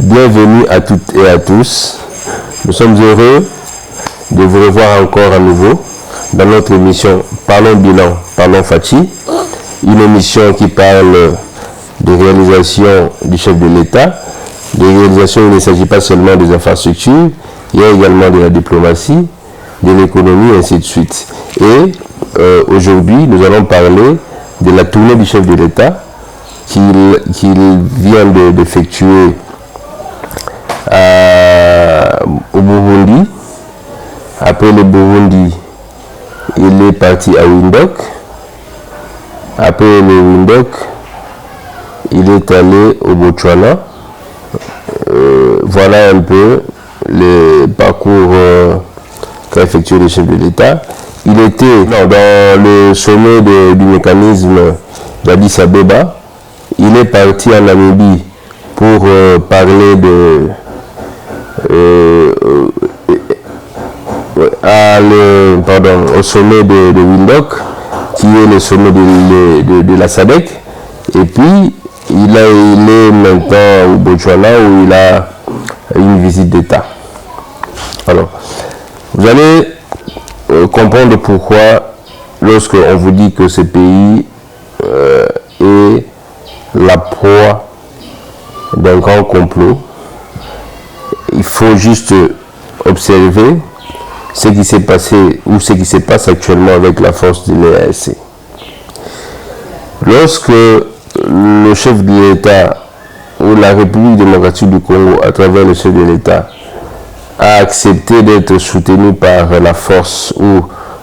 Bienvenue à toutes et à tous. Nous sommes heureux de vous revoir encore à nouveau dans notre émission Parlons Bilan, Parlons Fachi, une émission qui parle des réalisations du chef de l'État, des réalisations où il ne s'agit pas seulement des infrastructures, il y a également de la diplomatie, de l'économie, et ainsi de suite. Et aujourd'hui, nous allons parler de la tournée du chef de l'État qu'il vient d'effectuer au Burundi. Après le Burundi, il est parti à Windhoek. Après le Windhoek, il est allé au Botswana. Voilà un peu le parcours qu'a effectué le chef de l'État. Il était dans le sommet du mécanisme d'Addis Abeba. Il est parti en Namibie pour parler au sommet de Windhoek, qui est le sommet de la SADC. Et puis, il est maintenant au Botswana où il a une visite d'État. Alors, vous allez comprendre pourquoi, lorsque on vous dit que ce pays est la proie d'un grand complot, il faut juste observer ce qui s'est passé ou ce qui se passe actuellement avec la force de l'EAC. Lorsque le chef de l'État ou la République démocratique du Congo, à travers le chef de l'État, a accepté d'être soutenu par la force ou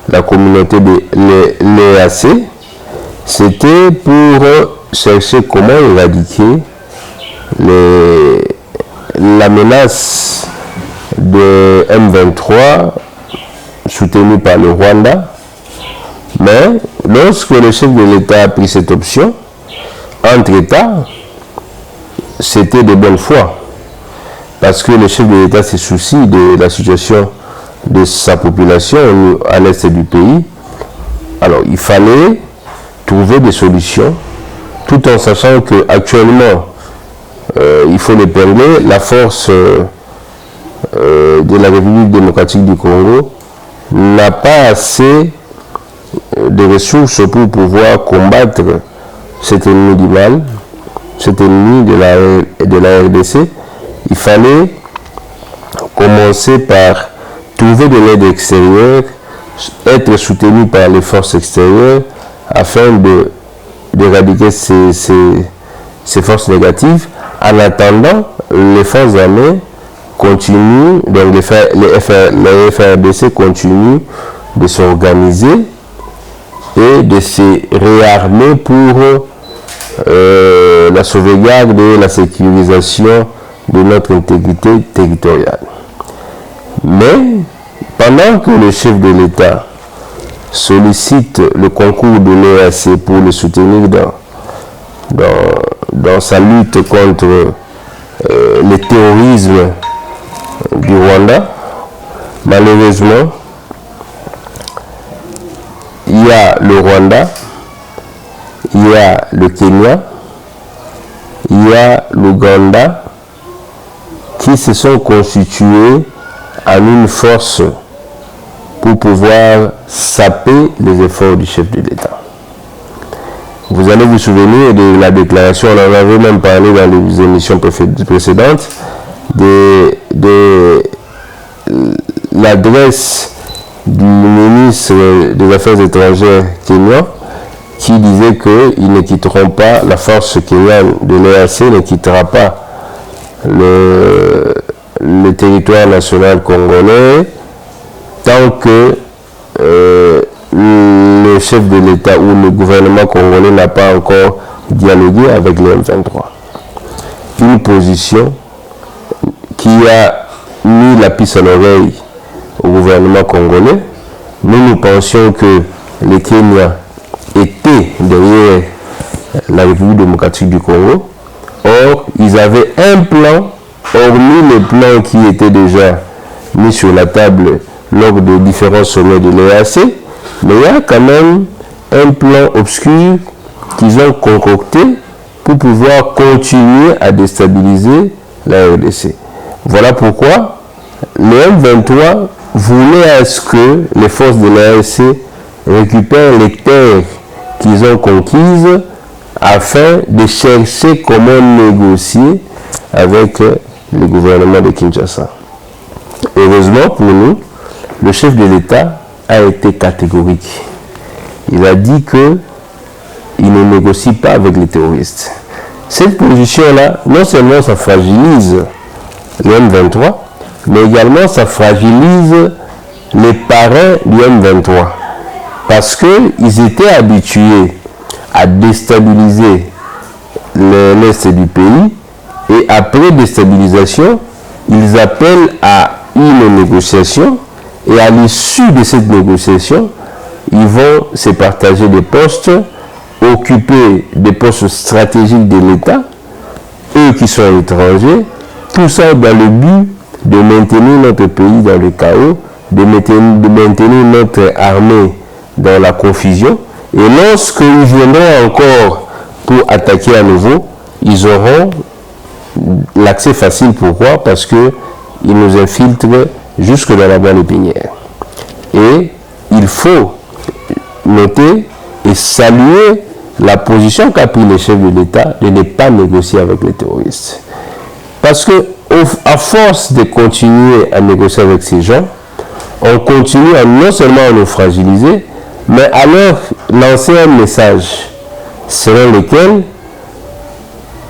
la communauté de l'EAC, c'était pour chercher comment éradiquer la menace de M23 soutenue par le Rwanda. Mais lorsque le chef de l'État a pris cette option, entre États, c'était de bonne foi. Parce que le chef de l'État se soucie de la situation de sa population à l'est du pays. Alors, il fallait trouver des solutions, tout en sachant qu'actuellement, il faut l'épingler, la force de la République démocratique du Congo n'a pas assez de ressources pour pouvoir combattre cet ennemi du mal, cet ennemi de la RDC. Il fallait commencer par trouver de l'aide extérieure, être soutenu par les forces extérieures afin d'éradiquer ces forces négatives. En attendant, les forces armées continuent, donc les FRDC continuent de s'organiser et de se réarmer pour la sauvegarde et la sécurisation de notre intégrité territoriale. Mais pendant que le chef de l'État sollicite le concours de l'EAC pour le soutenir dans sa lutte contre le terrorisme du Rwanda, malheureusement, il y a le Rwanda, il y a le Kenya, il y a l'Ouganda qui se sont constitués en une force pour pouvoir saper les efforts du chef de l'État. Vous allez vous souvenir de la déclaration, on en avait même parlé dans les émissions précédentes, de l'adresse du ministre des Affaires étrangères kenyan qui disait qu'ils ne quitteront pas, la force kenyane de l'EAC ne quittera pas le territoire national congolais tant que le chef de l'État ou le gouvernement congolais n'a pas encore dialogué avec les M23. Une position qui a mis la puce à l'oreille au gouvernement congolais. Nous pensions que les Kenyans étaient derrière la République démocratique du Congo. Or, ils avaient un plan, hormis le plan qui était déjà mis sur la table lors de différents sommets de l'EAC, mais il y a quand même un plan obscur qu'ils ont concocté pour pouvoir continuer à déstabiliser la RDC. Voilà pourquoi le M23 voulait à ce que les forces de la RDC récupèrent les terres qu'ils ont conquises afin de chercher comment négocier avec le gouvernement de Kinshasa. Heureusement pour nous, le chef de l'État a été catégorique. Il a dit qu'il ne négocie pas avec les terroristes. Cette position-là, non seulement ça fragilise le M23, mais également ça fragilise les parrains du M23. Parce qu'ils étaient habitués à déstabiliser l'Est du pays, et après déstabilisation, ils appellent à une négociation, et à l'issue de cette négociation, ils vont se partager des postes, occuper des postes stratégiques de l'État, eux qui sont étrangers, tout ça dans le but de maintenir notre pays dans le chaos, de maintenir notre armée dans la confusion. Et lorsqu'ils viendront encore pour attaquer à nouveau, ils auront l'accès facile. Pourquoi? Parce qu'ils nous infiltrent jusque dans la bande épinière. Et il faut noter et saluer la position qu'a pris le chef de l'État de ne pas négocier avec les terroristes. Parce que à force de continuer à négocier avec ces gens, on continue non seulement à nous fragiliser, mais à leur lancer un message selon lequel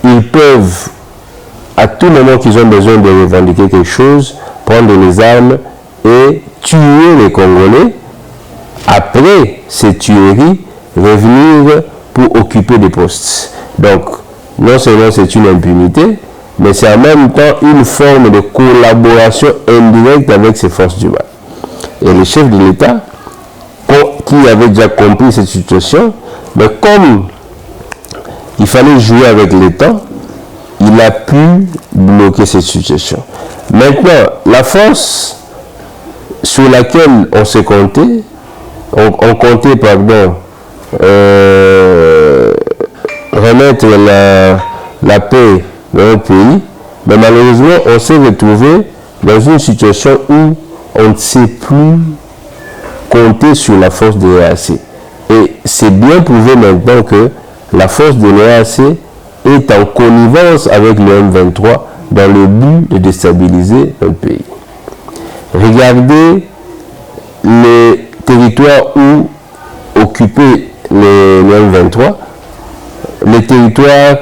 ils peuvent, à tout moment qu'ils ont besoin de revendiquer quelque chose, prendre les armes et tuer les Congolais. Après ces tueries, revenir pour occuper des postes. Donc, non seulement c'est une impunité, mais c'est en même temps une forme de collaboration indirecte avec ces forces du mal. Et le chef de l'État, qui avait déjà compris cette situation, mais comme il fallait jouer avec le temps, il a pu bloquer cette situation. Maintenant, la force sur laquelle on s'est compté, on comptait, remettre la paix dans notre pays, mais malheureusement, on s'est retrouvé dans une situation où on ne sait plus compter sur la force de l'EAC. Et c'est bien prouvé maintenant que la force de l'EAC est en connivence avec le M23 dans le but de déstabiliser notre pays. Regardez les territoires où occuper le M23, les territoires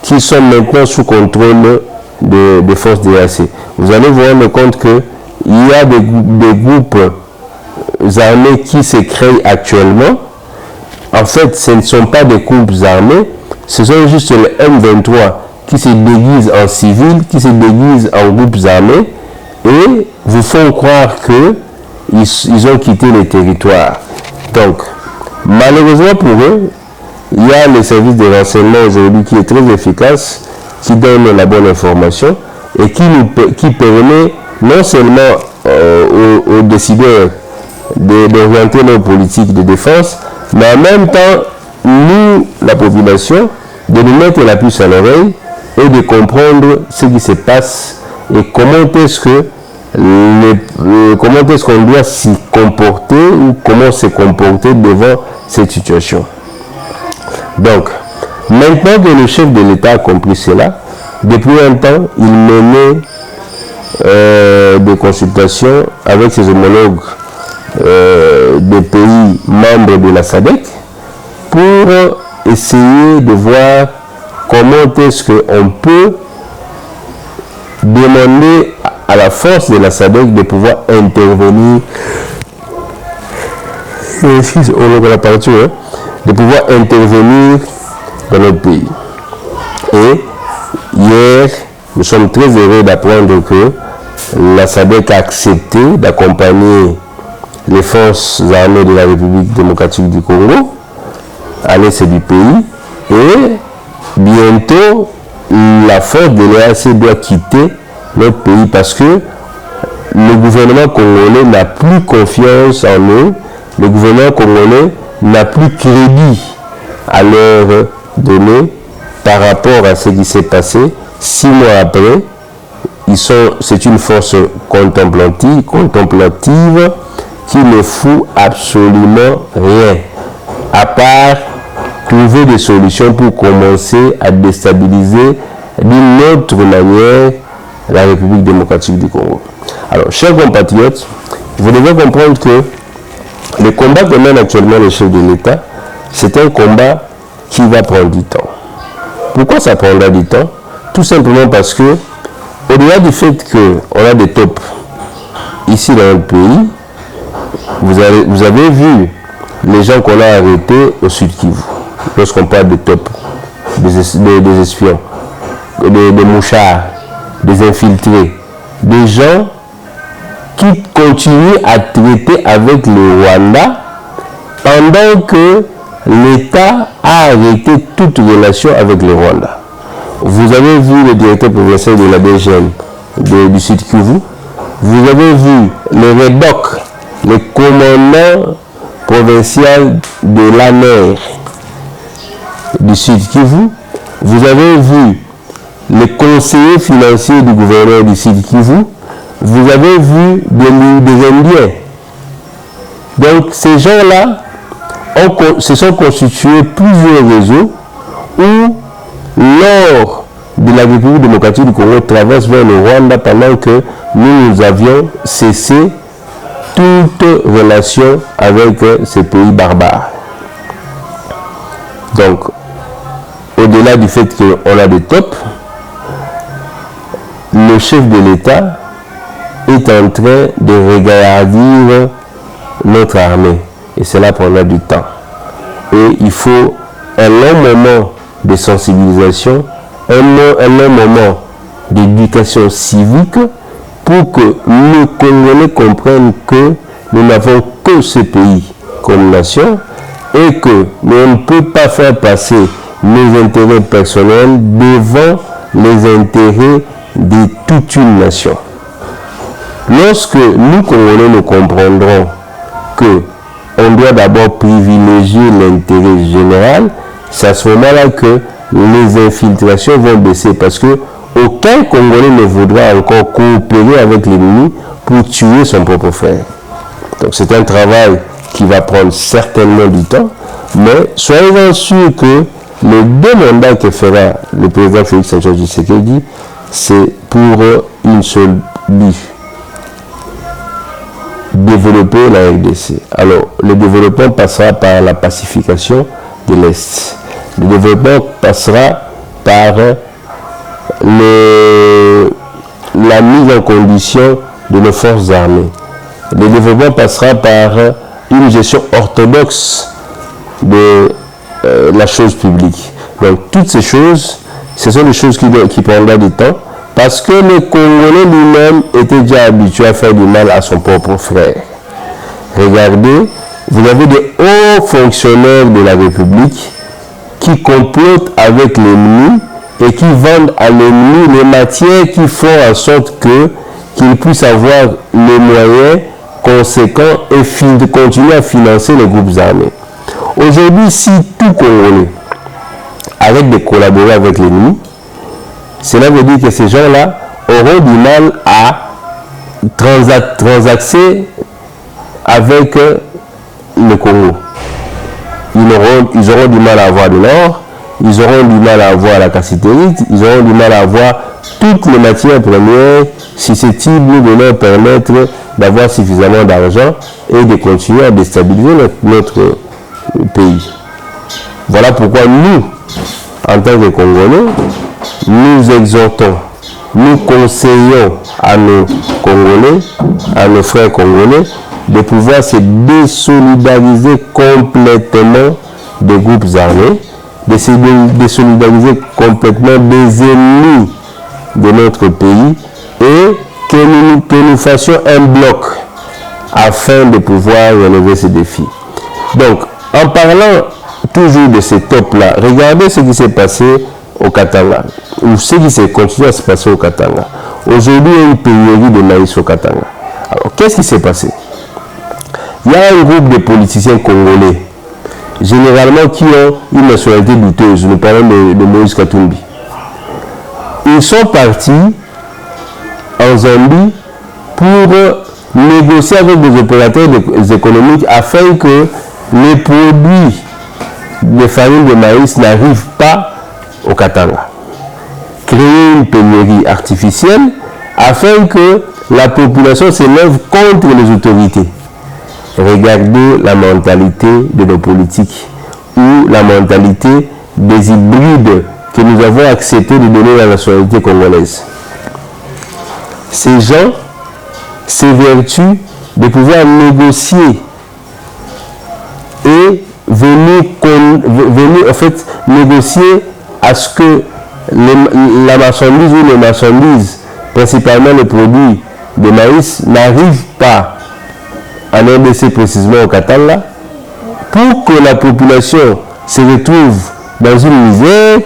qui sont maintenant sous contrôle des forces de l'EAC. Vous allez vous rendre compte qu'il y a des groupes armés qui se créent actuellement. En fait, ce ne sont pas des groupes armés, ce sont juste les M23 qui se déguisent en civils, qui se déguisent en groupes armés et vous font croire qu'ils ont quitté les territoires. Donc, malheureusement pour eux, il y a le service de renseignement aujourd'hui qui est très efficace, qui donne la bonne information et qui permet non seulement aux décideurs d'orienter nos politiques de défense, mais en même temps, nous, la population, de nous mettre la puce à l'oreille et de comprendre ce qui se passe et comment est-ce qu'on doit s'y comporter ou comment se comporter devant cette situation. Donc, maintenant que le chef de l'État a compris cela, depuis un temps, il menait des consultations avec ses homologues des pays membres de la SADC pour essayer de voir comment est-ce qu'on peut demander à la force de la SADC de pouvoir intervenir dans notre pays. Et hier, nous sommes très heureux d'apprendre que la SADC a accepté d'accompagner les forces armées de la République démocratique du Congo à l'est du pays et bientôt la force de l'EAC doit quitter notre pays parce que le gouvernement congolais n'a plus confiance en eux, le gouvernement congolais n'a plus crédit à leur donner par rapport à ce qui s'est passé 6 mois après c'est une force contemplative qui ne fout absolument rien, à part trouver des solutions pour commencer à déstabiliser d'une autre manière la République démocratique du Congo. Alors, chers compatriotes, vous devez comprendre que le combat que mène actuellement le chef de l'État, c'est un combat qui va prendre du temps. Pourquoi ça prendra du temps? Tout simplement parce que, au-delà du fait qu'on a des tops ici dans notre pays, vous avez vu les gens qu'on a arrêtés au Sud Kivu. Lorsqu'on parle de tops, des espions, des mouchards, des infiltrés, des gens qui continuent à traiter avec le Rwanda pendant que l'État a arrêté toute relation avec le Rwanda. Vous avez vu le directeur provincial de la DGN du Sud Kivu, vous avez vu le REDOC, le commandant provincial de l'ANER du Sud Kivu, vous avez vu le conseiller financier du gouverneur du Sud Kivu, vous avez vu des Indiens. Donc ces gens-là se sont constitués plusieurs réseaux où, lors de la République démocratique du Congo, traverse vers le Rwanda pendant que nous avions cessé toute relation avec ces pays barbares. Donc, au-delà du fait qu'on a des tops, le chef de l'État est en train de regarder notre armée. Et cela prendra du temps. Et il faut un long moment de sensibilisation, un long moment d'éducation civique pour que les Congolais comprennent que nous n'avons que ce pays comme nation et que nous ne pouvons pas faire passer nos intérêts personnels devant les intérêts de toute une nation. Lorsque nous, Congolais, nous comprendrons que on doit d'abord privilégier l'intérêt général, c'est à ce moment-là que les infiltrations vont baisser parce que aucun Congolais ne voudra encore coopérer avec l'ennemi pour tuer son propre frère. Donc c'est un travail qui va prendre certainement du temps, mais soyez sûrs que les deux mandats que fera le président Félix Antoine Tshisekedi, c'est pour une seule but: développer la RDC. Alors, le développement passera par la pacification de l'Est. Le développement passera par la mise en condition de nos forces armées. Le développement passera par une gestion orthodoxe de la chose publique. Donc, toutes ces choses, ce sont des choses qui prendront du temps, parce que le Congolais lui-même était déjà habitué à faire du mal à son propre frère. Regardez, vous avez des hauts fonctionnaires de la République qui complotent avec l'ennemi et qui vendent à l'ennemi les matières qui font en sorte qu'il puisse avoir les moyens conséquents et de continuer à financer les groupes armés. Aujourd'hui, si tout Congolais arrête de collaborer avec l'ennemi, cela veut dire que ces gens-là auront du mal à transaxer avec le Congo. Ils auront du mal à avoir de l'or, ils auront du mal à avoir la cassiterite, ils auront du mal à avoir toutes les matières premières susceptibles de leur permettre d'avoir suffisamment d'argent et de continuer à déstabiliser notre pays. Voilà pourquoi nous, en tant que Congolais, nous exhortons, nous conseillons à nos Congolais, à nos frères Congolais, de pouvoir se désolidariser complètement des groupes armés, de se désolidariser complètement des ennemis de notre pays et que nous fassions un bloc afin de pouvoir relever ces défis. Donc, en parlant toujours de ces tops-là, regardez ce qui s'est passé au Katanga, ou ce qui s'est continué à se passer au Katanga. Aujourd'hui, il y a une pénurie de maïs au Katanga. Alors, qu'est-ce qui s'est passé? Il y a un groupe de politiciens congolais, généralement qui ont une nationalité douteuse. Nous parlons de Moïse Katumbi. Ils sont partis en Zambie pour négocier avec des opérateurs économiques afin que les produits de farine de maïs n'arrivent pas au Katanga. Créer une pénurie artificielle afin que la population s'élève contre les autorités. Regardez la mentalité de nos politiques ou la mentalité des hybrides que nous avons accepté de donner à la nationalité congolaise. Ces gens s'évertuent de pouvoir négocier et venir en fait négocier à ce que la marchandise ou les marchandises, principalement les produits de maïs, n'arrivent pas en RDC précisément au Katanga, pour que la population se retrouve dans une misère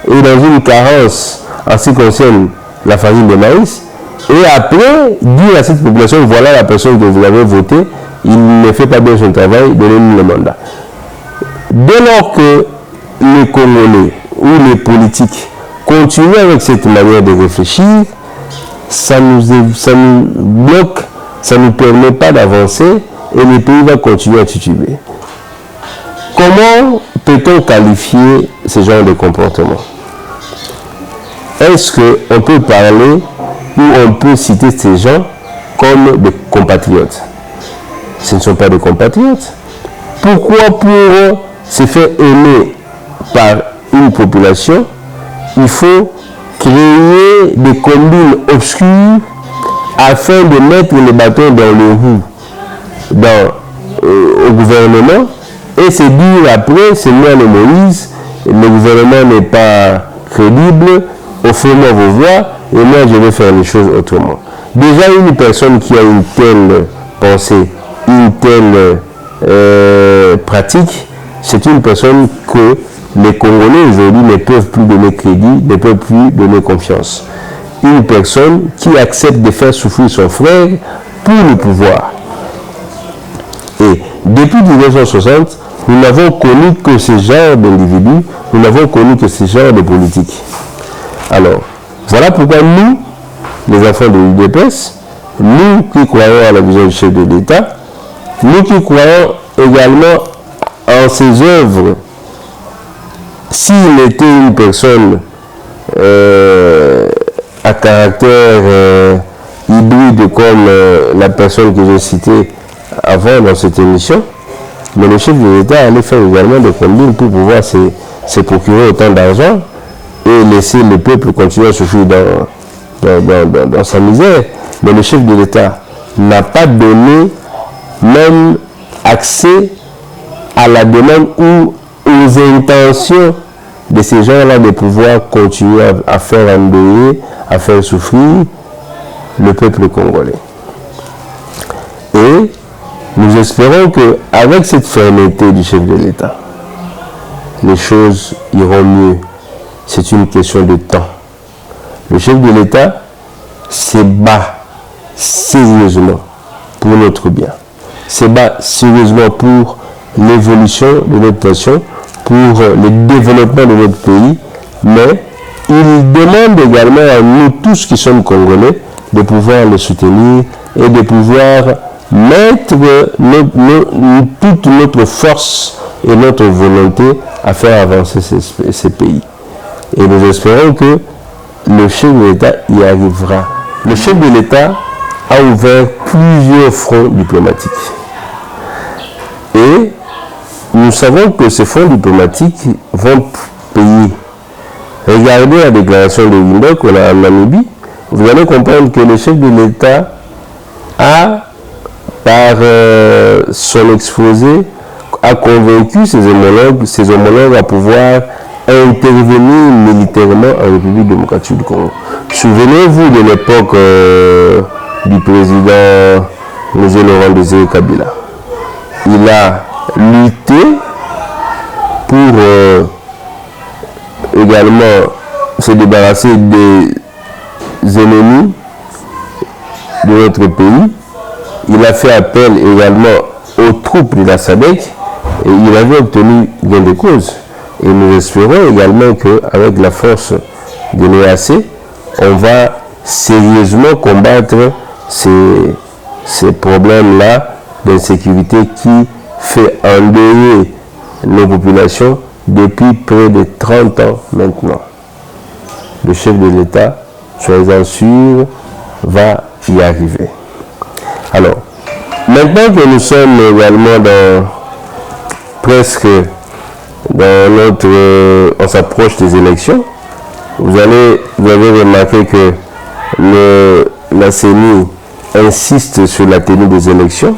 et dans une carence en ce qui concerne la farine de maïs, et après dire à cette population, voilà la personne que vous avez votée, il ne fait pas bien son travail, donnez-nous le mandat. Dès lors que les Congolais ou les politiques continuent avec cette manière de réfléchir, ça nous bloque, ça ne nous permet pas d'avancer et le pays va continuer à tituber. Comment peut-on qualifier ce genre de comportement? Est-ce qu'on peut parler ou on peut citer ces gens comme des compatriotes? Ce ne sont pas des compatriotes. Pourquoi pour se faire aimer par une population, il faut créer des combines obscures afin de mettre les bâtons dans le roue au gouvernement et se dire après, c'est moi le Moïse, le gouvernement n'est pas crédible, offrez-moi vos voix et moi je vais faire les choses autrement. Déjà une personne qui a une telle pensée, une telle pratique, c'est une personne que les Congolais aujourd'hui ne peuvent plus donner crédit, ne peuvent plus donner confiance. Une personne qui accepte de faire souffrir son frère pour le pouvoir. Et depuis 1960, nous n'avons connu que ce genre d'individus, nous n'avons connu que ce genre de politique. Alors, voilà pourquoi nous, les enfants de l'UDPS, nous qui croyons à la vision du chef de l'État, nous qui croyons également en ses œuvres, s'il était une personne à caractère hybride comme la personne que j'ai citée avant dans cette émission, mais le chef de l'État allait faire également des combines pour pouvoir se procurer autant d'argent et laisser le peuple continuer à souffrir dans sa misère. Mais le chef de l'État n'a pas donné même accès à la demande ou aux intentions de ces gens-là de pouvoir continuer à faire endeuiller, à faire souffrir le peuple congolais. Et nous espérons qu'avec cette fermeté du chef de l'État, les choses iront mieux. C'est une question de temps. Le chef de l'État se bat sérieusement pour notre bien, se bat sérieusement pour l'évolution de notre nation, pour le développement de notre pays, mais il demande également à nous tous qui sommes Congolais de pouvoir le soutenir et de pouvoir mettre toute notre force et notre volonté à faire avancer ces pays. Et nous espérons que le chef de l'État y arrivera. Le chef de l'État a ouvert plusieurs fronts diplomatiques. Et nous savons que ces fonds diplomatiques vont payer. Regardez la déclaration de Windhoek en Namibie. Vous allez comprendre que le chef de l'État a, par son exposé, a convaincu ses homologues à pouvoir intervenir militairement en République démocratique du Congo. Souvenez-vous de l'époque du président M. Laurent Désiré Kabila. Il a lutté pour également se débarrasser des ennemis de notre pays. Il a fait appel également aux troupes de la SADC et il avait obtenu gain de cause. Et nous espérons également qu'avec la force de l'EAC, on va sérieusement combattre ces problèmes-là d'insécurité qui fait endeuiller nos populations depuis près de 30 ans maintenant. Le chef de l'État, soyez-en sûr, va y arriver. Alors, maintenant que nous sommes également on s'approche des élections, vous avez remarqué que la CENI insiste sur la tenue des élections,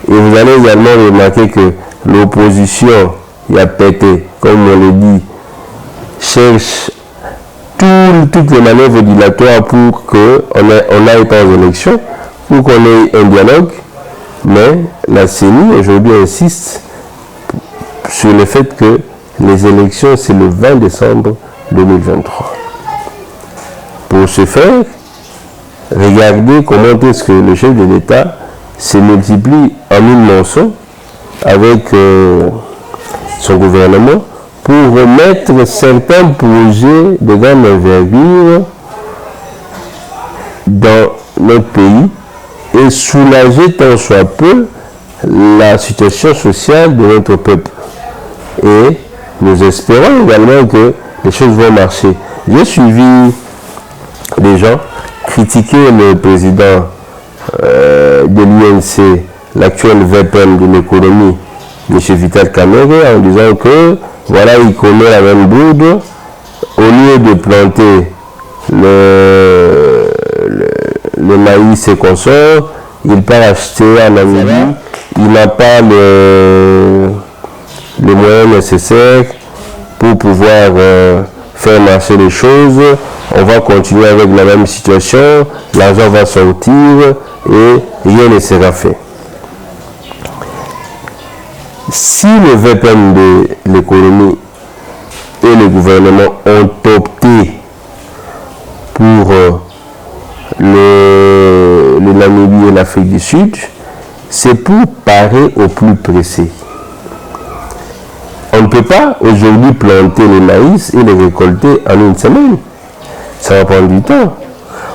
et vous allez également remarquer que l'opposition, y a pété, comme on le dit, cherche toutes les manœuvres dilatoires pour qu'on n'aille pas aux élections, pour qu'on ait un dialogue, mais la CENI aujourd'hui insiste sur le fait que les élections, c'est le 20 décembre 2023. Pour ce faire, regardez comment est-ce que le chef de l'État se multiplie en une morceau avec son gouvernement pour remettre certains projets de grande envergure dans notre pays et soulager tant soit peu la situation sociale de notre peuple. Et nous espérons également que les choses vont marcher. J'ai suivi des gens critiquer le président de l'UNC, l'actuel VPN de l'économie, M. Vital Kamerhe, en disant que voilà, il connaît la même bourde. Au lieu de planter le maïs et consorts, il part acheter en Amérique. Il n'a pas les moyens nécessaires pour pouvoir faire marcher les choses. On va continuer avec la même situation, l'argent va sortir et rien ne sera fait. Si le VPN de l'économie et le gouvernement ont opté pour le Namibie et l'Afrique du Sud, c'est pour parer au plus pressé. On ne peut pas aujourd'hui planter les maïs et les récolter en une semaine. Ça va prendre du temps.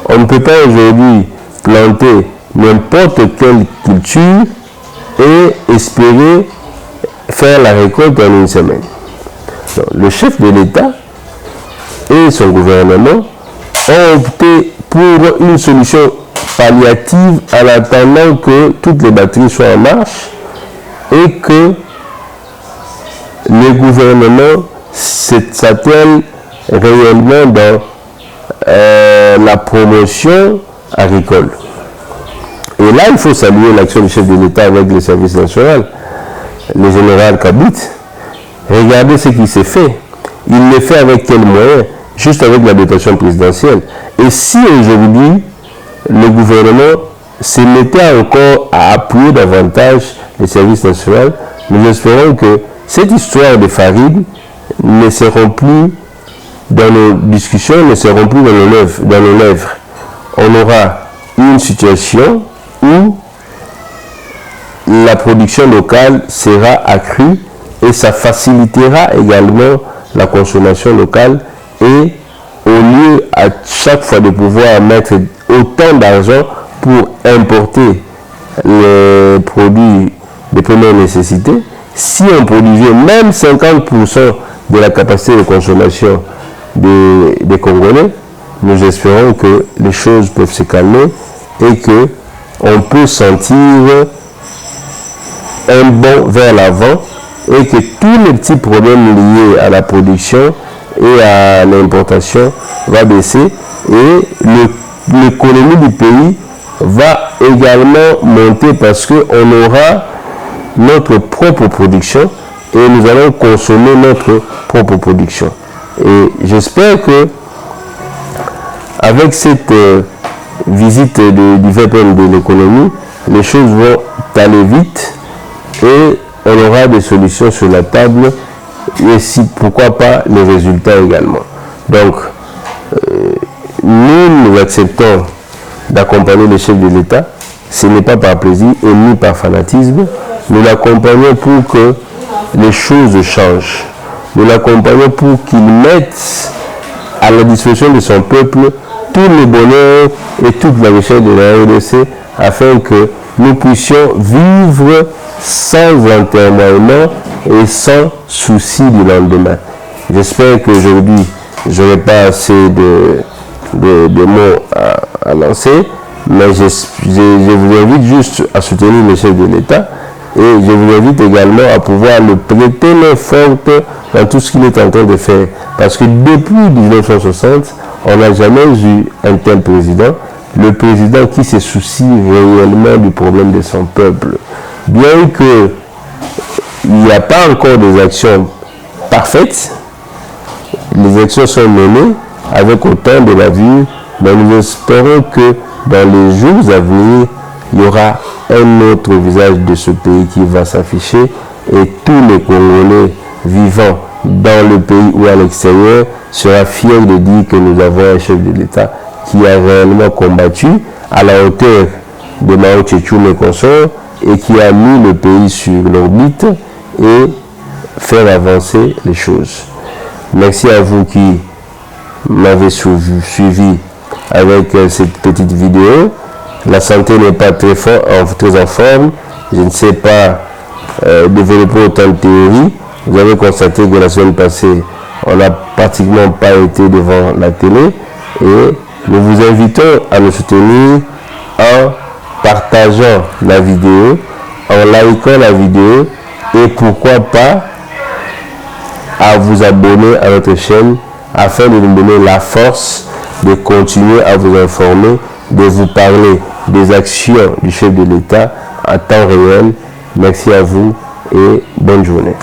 On ne peut pas aujourd'hui planter n'importe quelle culture et espérer faire la récolte en une semaine. Donc, le chef de l'État et son gouvernement ont opté pour une solution palliative en attendant que toutes les batteries soient en marche et que le gouvernement s'attelle réellement dans la promotion agricole. Et là, il faut saluer l'action du chef de l'État avec le service national, le général Kabut. Regardez ce qui s'est fait. Il le fait avec quels moyens? Juste avec la dotation présidentielle. Et si aujourd'hui, le gouvernement se mettait encore à appuyer davantage le service national, nous espérons que cette histoire de farine ne seront plus dans nos discussions, ne seront plus dans nos lèvres. On aura une situation où la production locale sera accrue et ça facilitera également la consommation locale, et au lieu à chaque fois de pouvoir mettre autant d'argent pour importer les produits de première nécessité, si on produisait même 50% de la capacité de consommation des Congolais, nous espérons que les choses peuvent se calmer et que on peut sentir un bond vers l'avant et que tous les petits problèmes liés à la production et à l'importation va baisser et l'économie du pays va également monter parce qu'on aura notre propre production et nous allons consommer notre propre production. Et j'espère que avec cette visite du VPN de l'économie, les choses vont aller vite et on aura des solutions sur la table et si, pourquoi pas les résultats également. Donc, nous acceptons d'accompagner le chef de l'État. Ce n'est pas par plaisir et ni par fanatisme. Nous l'accompagnons pour que les choses changent. Nous l'accompagnons pour qu'il mette à la disposition de son peuple tout le bonheur et toute la richesse de la RDC afin que nous puissions vivre sans enterrement et sans souci du lendemain. J'espère qu'aujourd'hui, je n'aurai pas assez de mots à lancer, mais je vous invite juste à soutenir le chef de l'État et je vous invite également à pouvoir le prêter main forte dans tout ce qu'il est en train de faire. Parce que depuis 1960, on n'a jamais eu un tel président, le président qui se soucie réellement du problème de son peuple. Bien qu'il n'y a pas encore des actions parfaites, les actions sont menées avec autant de la vue, mais nous espérons que dans les jours à venir, il y aura un autre visage de ce pays qui va s'afficher et tous les Congolais vivant dans le pays ou à l'extérieur seront fiers de dire que nous avons un chef de l'État qui a réellement combattu à la hauteur de Mao Tse-tung et consorts et qui a mis le pays sur l'orbite et faire avancer les choses. Merci à vous qui m'avez suivi avec cette petite vidéo. La santé n'est pas très en forme. Je ne sais pas développer autant de théories. Vous avez constaté que la semaine passée, on n'a pratiquement pas été devant la télé. Et nous vous invitons à nous soutenir en partageant la vidéo, en likant la vidéo et pourquoi pas à vous abonner à notre chaîne afin de nous donner la force de continuer à vous informer, de vous parler des actions du chef de l'État à temps réel. Merci à vous et bonne journée.